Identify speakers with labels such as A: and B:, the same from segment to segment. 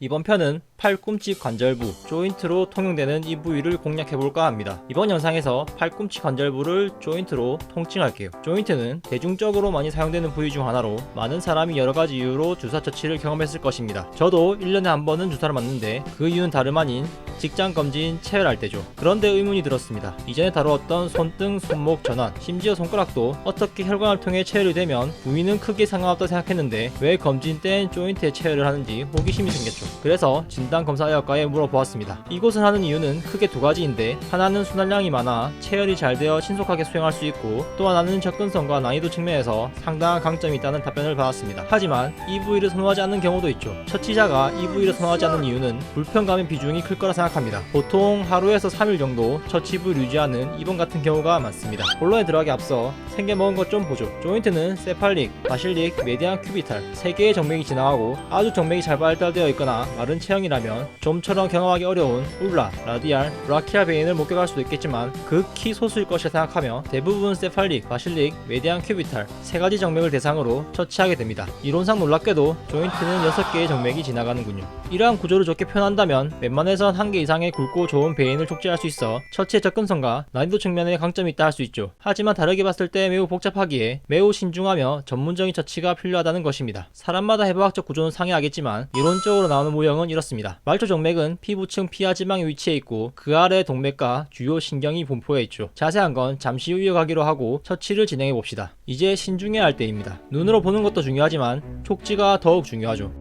A: 이번 편은 팔꿈치 관절부, 조인트로 통용되는 이 부위를 공략해볼까 합니다. 이번 영상에서 팔꿈치 관절부를 조인트로 통칭할게요. 조인트는 대중적으로 많이 사용되는 부위 중 하나로 많은 사람이 여러가지 이유로 주사 처치를 경험했을 것입니다. 저도 1년에 한 번은 주사를 맞는데 그 이유는 다름 아닌 직장검진 체열할 때죠. 그런데 의문이 들었습니다. 이전에 다루었던 손등, 손목 전환, 심지어 손가락도 어떻게 혈관을 통해 체열이 되면 부위는 크게 상관없다 생각했는데 왜 검진 땐 조인트에 체열을 하는지 호기심이 생겼죠. 그래서 진단검사의학과에 물어보았습니다. 이곳을 하는 이유는 크게 두 가지인데, 하나는 순환량이 많아 체열이 잘 되어 신속하게 수행할 수 있고, 또 하나는 접근성과 난이도 측면에서 상당한 강점이 있다는 답변을 받았습니다. 하지만 이 부위를 선호하지 않는 경우도 있죠. 처치자가 이 부위를 선호하지 않는 이유는 불편감의 비중이 클 거라 생각합니다. 보통 하루에서 3일 정도 처치 부위를 유지하는 이번 같은 경우가 많습니다. 본론에 들어가기 앞서 생겨먹은 것 좀 보죠. 조인트는 세팔릭, 바실릭, 메디안 큐비탈 3개의 정맥이 지나가고 아주 정맥이 잘 발달되어 있거나 마른 체형이라면 좀처럼 경험하기 어려운 울라, 라디알, 브라키알 베인을 목격할 수도 있겠지만 극히 소수일 것이라 생각하며 대부분 세팔릭, 바실릭, 메디안 큐비탈 3가지 정맥을 대상으로 처치하게 됩니다. 이론상 놀랍게도 조인트는 6개의 정맥이 지나가는군요. 이러한 구조를 좋게 표현한다면 웬만해선 1개 이상의 굵고 좋은 베인을 촉지할 수 있어 처치의 접근성과 난이도 측면에 강점이 있다 할 수 있죠. 하지만 다르게 봤을 때 매우 복잡하기에 매우 신중하며 전문적인 처치가 필요하다는 것입니다. 사람마다 해부학적 구조는 상이하겠지만 이론적으로 나오는 모형은 이렇습니다. 말초 정맥은 피부층 피하지방에 위치해 있고 그 아래 동맥과 주요 신경이 분포해 있죠. 자세한 건 잠시 후 이어가기로 하고 처치를 진행해 봅시다. 이제 신중해야 할 때입니다. 눈으로 보는 것도 중요하지만 촉지가 더욱 중요하죠.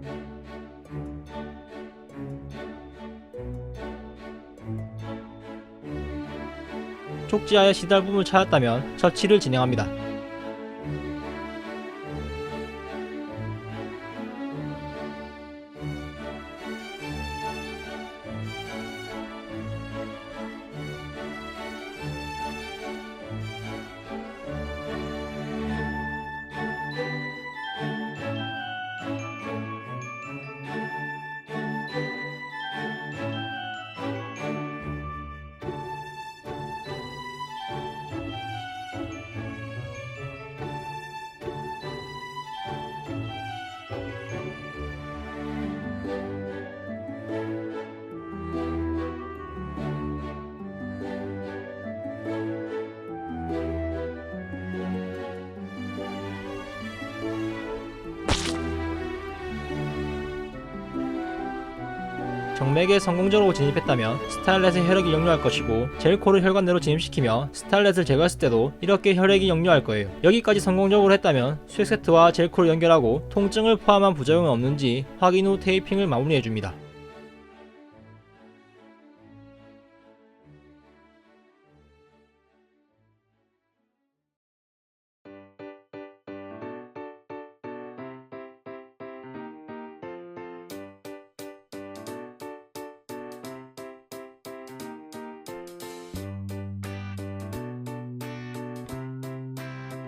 A: 촉지하에 시달 부분을 찾았다면 처치를 진행합니다. 정맥에 성공적으로 진입했다면 스타일렛에 혈액이 역류할 것이고, 젤코를 혈관 내로 진입시키며 스타일렛을 제거했을 때도 이렇게 혈액이 역류할 거예요. 여기까지 성공적으로 했다면 수액 세트와 젤코를 연결하고 통증을 포함한 부작용은 없는지 확인 후 테이핑을 마무리해줍니다.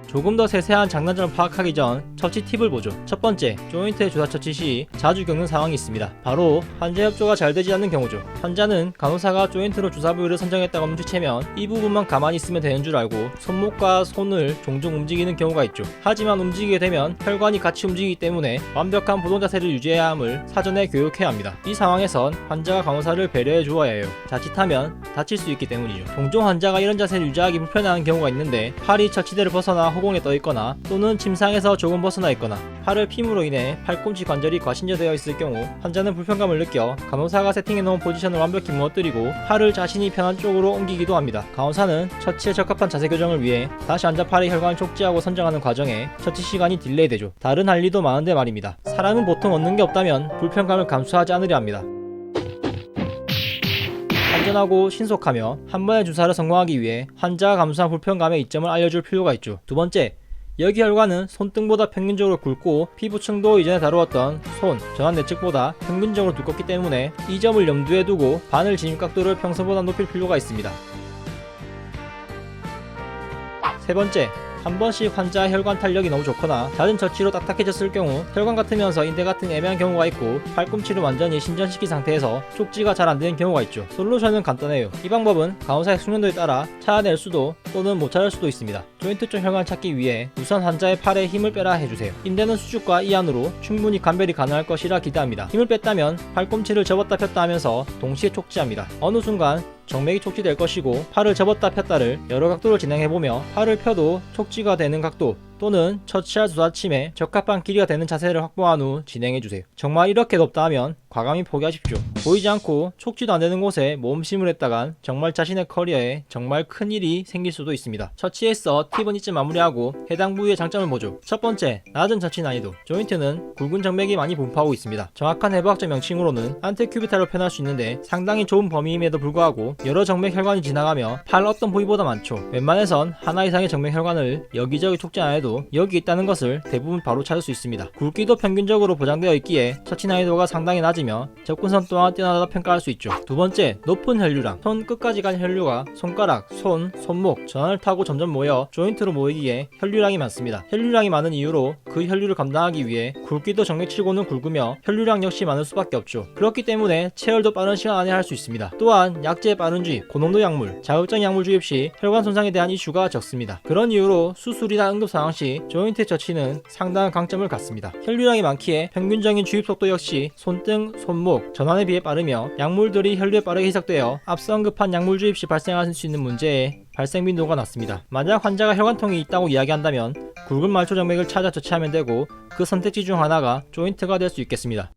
A: 조금 더 세세한 장단점을 파악하기 전 처치 팁을 보죠. 첫 번째, 조인트의 주사 처치 시 자주 겪는 상황이 있습니다. 바로 환자 협조가 잘 되지 않는 경우죠. 환자는 간호사가 조인트로 주사 부위를 선정했다고 눈치채면 이 부분만 가만히 있으면 되는 줄 알고 손목과 손을 종종 움직이는 경우가 있죠. 하지만 움직이게 되면 혈관이 같이 움직이기 때문에 완벽한 보동 자세를 유지해야 함을 사전에 교육해야 합니다. 이 상황에선 환자가 간호사를 배려해 주어야 해요. 자칫하면 다칠 수 있기 때문이죠. 종종 환자가 이런 자세를 유지하기 불편해하는 경우가 있는데, 팔이 처치대를 벗어나 허공에 떠 있거나 또는 침상에서 조금 벗어나 있거나 팔을 핌으로 인해 팔꿈치 관절이 과신전되어 있을 경우 환자는 불편감을 느껴 간호사가 세팅해 놓은 포지션을 완벽히 무너뜨리고 팔을 자신이 편한 쪽으로 옮기기도 합니다. 간호사는 처치에 적합한 자세 교정을 위해 다시 환자 팔의 혈관을 촉지하고 선정하는 과정에 처치 시간이 딜레이 되죠. 다른 할 일도 많은데 말입니다. 사람은 보통 얻는 게 없다면 불편감을 감수하지 않으려 합니다. 안전하고 신속하며 한 번의 주사를 성공하기 위해 환자가 감수한 불편감의 이점을 알려줄 필요가 있죠. 두 번째, 여기 혈관은 손등보다 평균적으로 굵고 피부층도 이전에 다루었던 손, 전환 내측보다 평균적으로 두껍기 때문에 이 점을 염두에 두고 바늘 진입 각도를 평소보다 높일 필요가 있습니다. 세 번째, 한 번씩 환자의 혈관 탄력이 너무 좋거나 잦은 처치로 딱딱해졌을 경우 혈관 같으면서 인대 같은 애매한 경우가 있고 팔꿈치를 완전히 신전시킨 상태에서 촉지가 잘 안되는 경우가 있죠. 솔루션은 간단해요. 이 방법은 간호사의 숙련도에 따라 찾아낼 수도 또는 못 찾을 수도 있습니다. 조인트 쪽 혈관 찾기 위해 우선 환자의 팔에 힘을 빼라 해주세요. 인대는 수축과 이 안으로 충분히 감별이 가능할 것이라 기대합니다. 힘을 뺐다면 팔꿈치를 접었다 폈다 하면서 동시에 촉지합니다. 어느 순간 정맥이 촉지될 것이고 팔을 접었다 폈다를 여러 각도로 진행해보며 팔을 펴도 촉지가 되는 각도 또는 처치할 주사침에 적합한 길이가 되는 자세를 확보한 후 진행해주세요. 정말 이렇게 높다 하면 과감히 포기하십시오. 보이지 않고 촉지도 안되는 곳에 모험심을 했다간 정말 자신의 커리어에 정말 큰일이 생길 수도 있습니다. 처치에서 팁은 이쯤 마무리하고 해당 부위의 장점을 보죠. 첫 번째, 낮은 처치 난이도. 조인트는 굵은 정맥이 많이 분포하고 있습니다. 정확한 해부학적 명칭으로는 안테큐비탈로 표현할 수 있는데 상당히 좁은 범위임에도 불구하고 여러 정맥 혈관이 지나가며 팔 어떤 부위보다 많죠. 웬만해선 하나 이상의 정맥 혈관을 여기저기 촉지 안 해도 여기 있다는 것을 대부분 바로 찾을 수 있습니다. 굵기도 평균적으로 보장되어 있기에 처치 난이도가 상당히 낮으며 접근성 또한 뛰어나다 평가할 수 있죠. 두 번째, 높은 혈류량. 손 끝까지 간 혈류가 손가락, 손, 손목, 전환을 타고 점점 모여 조인트로 모이기에 혈류량이 많습니다. 혈류량이 많은 이유로 그 혈류를 감당하기 위해 굵기도 정맥치고는 굵으며 혈류량 역시 많을 수밖에 없죠. 그렇기 때문에 체열도 빠른 시간 안에 할 수 있습니다. 또한 약제의 빠른 주입, 고농도 약물, 자극적 약물 주입 시 혈관 손상에 대한 이슈가 적습니다. 그런 이유로 수술이나 응급 상황 시 조인트 처치는 상당한 강점을 갖습니다. 혈류량이 많기에 평균적인 주입 속도 역시 손등, 손목, 전환에 비해 빠르며 약물들이 혈류에 빠르게 희석되어 앞서 언급한 약물 주입 시 발생할 수 있는 문제에 발생 빈도가 낮습니다. 만약 환자가 혈관통이 있다고 이야기한다면 굵은 말초 정맥을 찾아 처치하면 되고 그 선택지 중 하나가 조인트가 될 수 있겠습니다.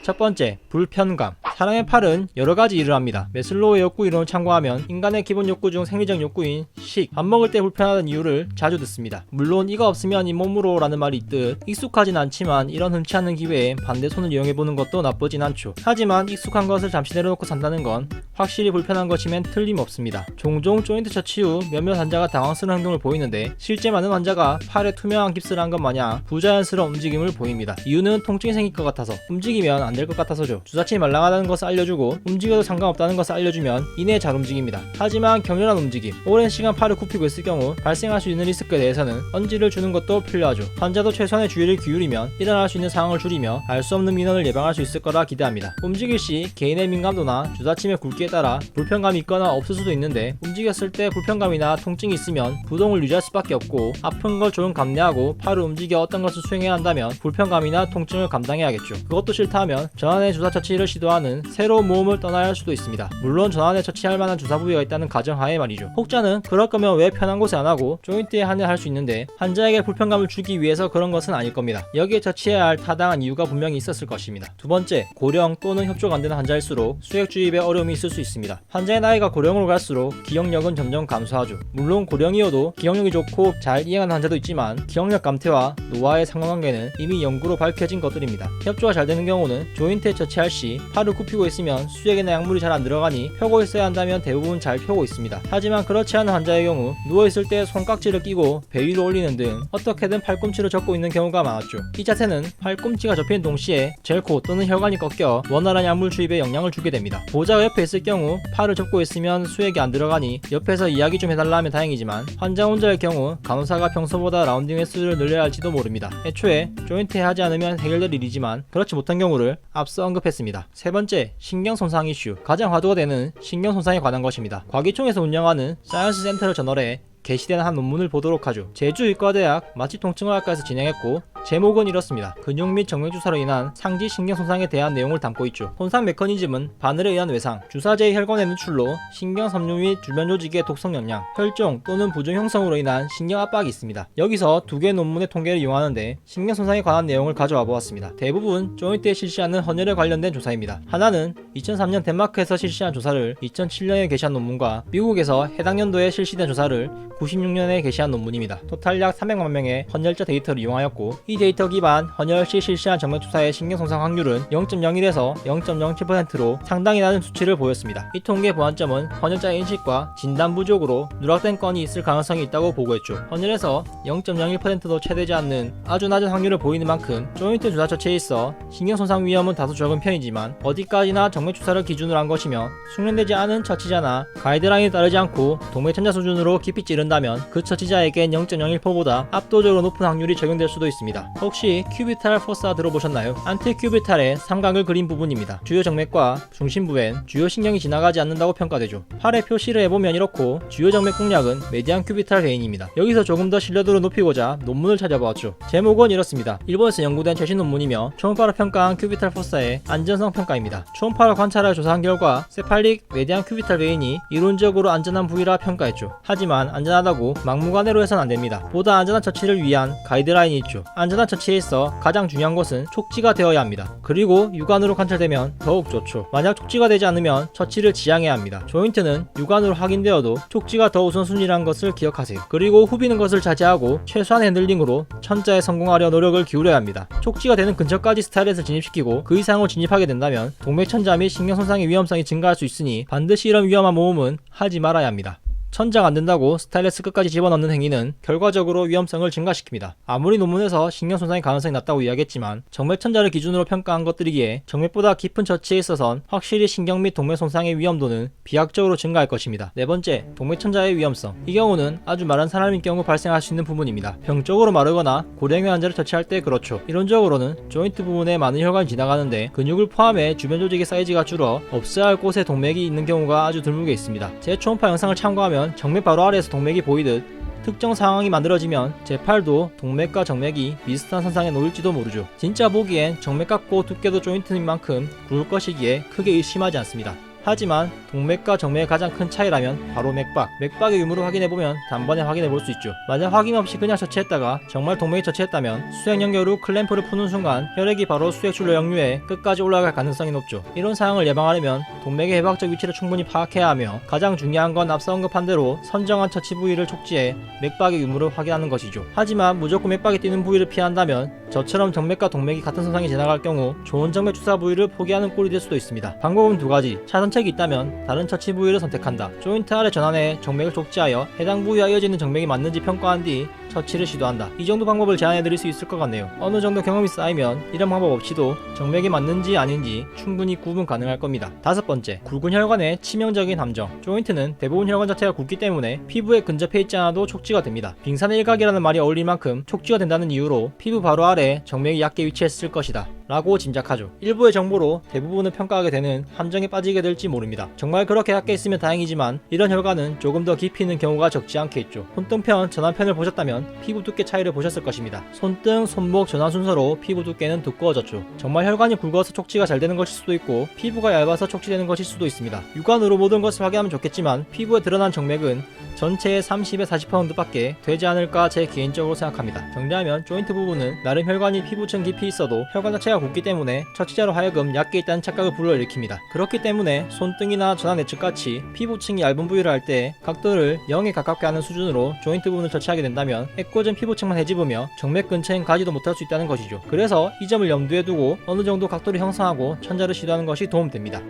A: 첫 번째, 불편감. 사람의 팔은 여러가지 일을 합니다. 매슬로우의 욕구 이론을 참고하면 인간의 기본 욕구 중 생리적 욕구인 식, 밥 먹을 때 불편하다는 이유를 자주 듣습니다. 물론 이가 없으면 잇몸으로 라는 말이 있듯 익숙하진 않지만 이런 흔치 않은 기회에 반대손을 이용해보는 것도 나쁘진 않죠. 하지만 익숙한 것을 잠시 내려놓고 산다는 건 확실히 불편한 것이면 틀림없습니다. 종종 조인트 처치 후 몇몇 환자가 당황스러운 행동을 보이는데 실제 많은 환자가 팔에 투명한 깁스를 한 것 마냥 부자연스러운 움직임을 보입니다. 이유는 통증이 생길 것 같아서, 움직이면 안 될 것 같아서죠. 주사침이 말랑하다는 것을 알려주고 움직여도 상관없다는 것을 알려주면 이내 잘 움직입니다. 하지만 격렬한 움직임, 오랜 시간 팔을 굽히고 있을 경우 발생할 수 있는 리스크에 대해서는 언지를 주는 것도 필요하죠. 환자도 최소한의 주의를 기울이면 일어날 수 있는 상황을 줄이며 알 수 없는 민원을 예방할 수 있을 거라 기대합니다. 움직일 시 개인의 민감도나 주사침의 굵기에 따라 불편감이 있거나 없을 수도 있는데 움직였을 때 불편감이나 통증이 있으면 부동을 유지할 수밖에 없고 아픈 걸 조금 감내하고 팔을 움직여 어떤 것을 수행해야 한다면 불편감이나 통증을 감당해야겠죠. 그것도 싫다 하면 전환의 주사 처치를 시도하는 새로운 모험을 떠나야 할 수도 있습니다. 물론 전환에 처치할 만한 주사 부위가 있다는 가정하에 말이죠. 혹자는 그럴 거면 왜 편한 곳에 안 하고 조인트에 한해 할 수 있는데 환자에게 불편감을 주기 위해서 그런 것은 아닐 겁니다. 여기에 처치해야 할 타당한 이유가 분명히 있었을 것입니다. 두 번째, 고령 또는 협조가 안 되는 환자일수록 수액 주입에 어려움이 있을 수 있습니다. 환자의 나이가 고령으로 갈수록 기억력은 점점 감소하죠. 물론 고령이어도 기억력이 좋고 잘 이행하는 환자도 있지만 기억력 감퇴와 노화의 상관관계는 이미 연구로 밝혀진 것들입니다. 협조가 잘 되는 경우는 조인트에 처치할 시 팔을 굽히고 있으면 수액이나 약물이 잘 안 들어가니 펴고 있어야 한다면 대부분 잘 펴고 있습니다. 하지만 그렇지 않은 환자의 경우 누워있을 때 손깍지를 끼고 배 위로 올리는 등 어떻게든 팔꿈치를 접고 있는 경우가 많았죠. 이 자세는 팔꿈치가 접히는 동시에 젤코 또는 혈관이 꺾여 원활한 약물 주입에 영향을 주게 됩니다. 보호자가 옆에 있을 경우 팔을 접고 있으면 수액이 안 들어가니 옆에서 이야기 좀 해달라 하면 다행이지만 환자 혼자일 경우 간호사가 평소보다 라운딩 횟수를 늘려야 할지도 모릅니다. 애초에 조인트에 하지 않으면 해결될 일이지만 그렇지 못한 경우를 앞서 언급했습니다. 세 번째, 신경 손상 이슈. 가장 화두가 되는 신경 손상에 관한 것입니다. 과기총에서 운영하는 사이언스 센터럴 저널에 게시된 한 논문을 보도록 하죠. 제주의과대학 마취통증의학과에서 진행했고 제목은 이렇습니다. 근육 및 정맥 주사로 인한 상지 신경 손상에 대한 내용을 담고 있죠. 손상 메커니즘은 바늘에 의한 외상, 주사제의 혈관의 누출로 신경 섬유 및 주변 조직의 독성 영향, 혈종 또는 부종 형성으로 인한 신경 압박이 있습니다. 여기서 두 개의 논문의 통계를 이용하는데 신경 손상에 관한 내용을 가져와 보았습니다. 대부분 조인트에 실시하는 헌혈에 관련된 조사입니다. 하나는 2003년 덴마크에서 실시한 조사를 2007년에 게시한 논문과 미국에서 해당 연도에 실시된 조사를 96년에 게시한 논문입니다. 토탈 약 300만 명의 헌혈자 데이터를 이용하였고 이 데이터 기반 헌혈 시 실시한 정맥주사의 신경손상 확률은 0.01에서 0.07%로 상당히 낮은 수치를 보였습니다. 이 통계 보완점은 헌혈자 인식과 진단 부족으로 누락된 건이 있을 가능성이 있다고 보고했죠. 헌혈에서 0.01%도 채되지 않는 아주 낮은 확률을 보이는 만큼 조인트 주사 처치에 있어 신경손상 위험은 다소 적은 편이지만 어디까지나 정맥주사를 기준으로 한 것이며 숙련되지 않은 처치자나 가이드라인에 따르지 않고 동맥천자 수준으로 깊이 찌른다면 그 처치자에겐 0.01%보다 압도적으로 높은 확률이 적용될 수도 있습니다. 혹시 큐비탈 포사 들어보셨나요? 안티큐비탈의 삼각을 그린 부분입니다. 주요 정맥과 중심부엔 주요 신경이 지나가지 않는다고 평가되죠. 팔에 표시를 해보면 이렇고 주요 정맥 공략은 메디안 큐비탈 베인입니다. 여기서 조금 더 신뢰도를 높이고자 논문을 찾아보았죠. 제목은 이렇습니다. 일본에서 연구된 최신 논문이며 초음파로 평가한 큐비탈 포사의 안전성 평가입니다. 초음파로 관찰하여 조사한 결과 세팔릭 메디안 큐비탈 베인이 이론적으로 안전한 부위라 평가했죠. 하지만 안전하다고 막무가내로 해서는 안됩니다. 보다 안전한 처치를 위한 가이드라인이 있죠. 안전한 처치에 있어 가장 중요한 것은 촉지가 되어야 합니다. 그리고 육안으로 관찰되면 더욱 좋죠. 만약 촉지가 되지 않으면 처치를 지양해야 합니다. 조인트는 육안으로 확인되어도 촉지가 더 우선순위라는 것을 기억하세요. 그리고 후비는 것을 자제하고 최소한의 핸들링으로 천자에 성공하려 노력을 기울여야 합니다. 촉지가 되는 근처까지 스타일렛을 진입시키고 그 이상으로 진입하게 된다면 동맥천자 및 신경손상의 위험성이 증가할 수 있으니 반드시 이런 위험한 모험은 하지 말아야 합니다. 천장 안된다고 스타일레스 끝까지 집어넣는 행위는 결과적으로 위험성을 증가시킵니다. 아무리 논문에서 신경손상의 가능성이 낮다고 이야기했지만 정맥천자를 기준으로 평가한 것들이기에 정맥보다 깊은 처치에 있어선 확실히 신경 및 동맥손상의 위험도는 비약적으로 증가할 것입니다. 네 번째, 동맥천자의 위험성. 이 경우는 아주 마른 사람인 경우 발생할 수 있는 부분입니다. 병적으로 마르거나 고령의 환자를 처치할 때 그렇죠. 이론적으로는 조인트 부분에 많은 혈관이 지나가는데 근육을 포함해 주변 조직의 사이즈가 줄어 없어야 할 곳에 동맥이 있는 경우가 아주 드물게 있습니다. 제 초음파 영상을 참고하면 정맥 바로 아래에서 동맥이 보이듯 특정 상황이 만들어지면 제8도 동맥과 정맥이 비슷한 선상에 놓일지도 모르죠. 진짜 보기엔 정맥 같고 두께도 조인트인 만큼 굵을 것이기에 크게 의심하지 않습니다. 하지만 동맥과 정맥의 가장 큰 차이라면 바로 맥박의 유무를 확인해보면 단번에 확인해볼 수 있죠. 만약 확인 없이 그냥 처치했다가 정말 동맥이 처치했다면 수액 연결 후 클램프를 푸는 순간 혈액이 바로 수액줄로 역류해 끝까지 올라갈 가능성이 높죠. 이런 상황을 예방하려면 동맥의 해박적 위치를 충분히 파악해야 하며 가장 중요한 건 앞서 언급한 대로 선정한 처치 부위를 촉지해 맥박의 유무를 확인하는 것이죠. 하지만 무조건 맥박이 뛰는 부위를 피한다면 저처럼 정맥과 동맥이 같은 선상에 지나갈 경우 좋은 정맥 주사 부위를 포기하는 꼴이 될 수도 있습니다. 방법은 두 가지. 차선책이 있다면 다른 처치 부위를 선택한다. 조인트 아래 전환해 정맥을 촉지하여 해당 부위와 이어지는 정맥이 맞는지 평가한 뒤 처치를 시도한다. 이 정도 방법을 제안해드릴 수 있을 것 같네요. 어느 정도 경험이 쌓이면 이런 방법 없이도 정맥이 맞는지 아닌지 충분히 구분 가능할 겁니다. 다섯 번째, 굵은 혈관의 치명적인 함정. 조인트는 대부분 혈관 자체가 굵기 때문에 피부에 근접해 있지 않아도 촉지가 됩니다. 빙산의 일각이라는 말이 어울릴 만큼 촉지가 된다는 이유로 피부 바로 아래 정맥이 얕게 위치했을 것이다 라고 짐작하죠. 일부의 정보로 대부분을 평가하게 되는 함정에 빠지게 될지 모릅니다. 정말 그렇게 얕게 있으면 다행이지만 이런 혈관은 조금 더 깊이 있는 경우가 적지 않게 있죠. 손등편, 전완편을 보셨다면 피부 두께 차이를 보셨을 것입니다. 손등, 손목, 전완 순서로 피부 두께는 두꺼워졌죠. 정말 혈관이 굵어서 촉지가 잘 되는 것일 수도 있고 피부가 얇아서 촉지되는 것일 수도 있습니다. 육안으로 모든 것을 확인하면 좋겠지만 피부에 드러난 정맥은 전체의 30-40%밖에 되지 않을까 제 개인적으로 생각합니다. 정리하면 조인트 부분은 나름 혈관이 피부층 깊이 있어도 혈관 자체가 굵기 때문에 처치자로 하여금 얕게 있다는 착각을 불러일으킵니다. 그렇기 때문에 손등이나 전완 내측같이 피부층이 얇은 부위를 할 때 각도를 0에 가깝게 하는 수준으로 조인트 부분을 처치하게 된다면 애꿎은 피부층만 헤집으며 정맥 근처엔 가지도 못할 수 있다는 것이죠. 그래서 이 점을 염두에 두고 어느 정도 각도를 형성하고 천자를 시도하는 것이 도움됩니다.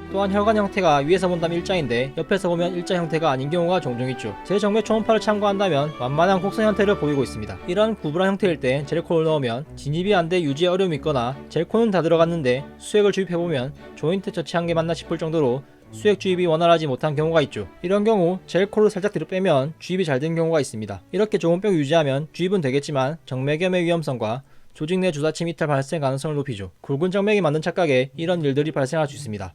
A: 또한 혈관 형태가 위에서 본다면 일자인데 옆에서 보면 일자 형태가 아닌 경우가 종종 있죠. 제 정맥 초음파를 참고한다면 완만한 곡선 형태를 보이고 있습니다. 이런 구부란 형태일 때 젤코를 넣으면 진입이 안돼 유지에 어려움이 있거나 젤코는 다 들어갔는데 수액을 주입해보면 조인트 처치한 게 맞나 싶을 정도로 수액 주입이 원활하지 못한 경우가 있죠. 이런 경우 젤코를 살짝 뒤로 빼면 주입이 잘 된 경우가 있습니다. 이렇게 좋은 벽을 유지하면 주입은 되겠지만 정맥염의 위험성과 조직 내 주사침 이탈 발생 가능성을 높이죠. 굵은 정맥이 맞는 착각에 이런 일들이 발생할 수 있습니다.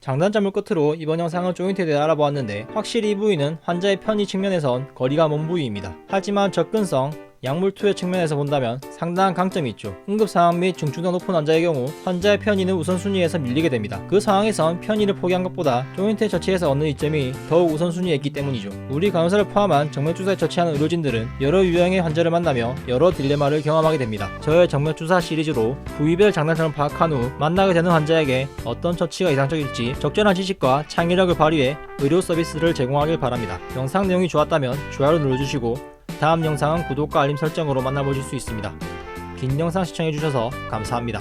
A: 장단점을 끝으로 이번 영상은 조인트에 대해 알아보았는데, 확실히 이 부위는 환자의 편의 측면에선 거리가 먼 부위입니다. 하지만 접근성, 약물 투여 측면에서 본다면 상당한 강점이 있죠. 응급 상황 및 중증도 높은 환자의 경우 환자의 편의는 우선순위에서 밀리게 됩니다. 그 상황에선 편의를 포기한 것보다 조인트에 처치해서 얻는 이점이 더욱 우선순위에 있기 때문이죠. 우리 간호사를 포함한 정맥주사에 처치하는 의료진들은 여러 유형의 환자를 만나며 여러 딜레마를 경험하게 됩니다. 저의 정맥주사 시리즈로 부위별 장단점을 파악한 후 만나게 되는 환자에게 어떤 처치가 이상적일지 적절한 지식과 창의력을 발휘해 의료 서비스를 제공하길 바랍니다. 영상 내용이 좋았다면 좋아요를 눌러주시고 다음 영상은 구독과 알림 설정으로 만나보실 수 있습니다. 긴 영상 시청해주셔서 감사합니다.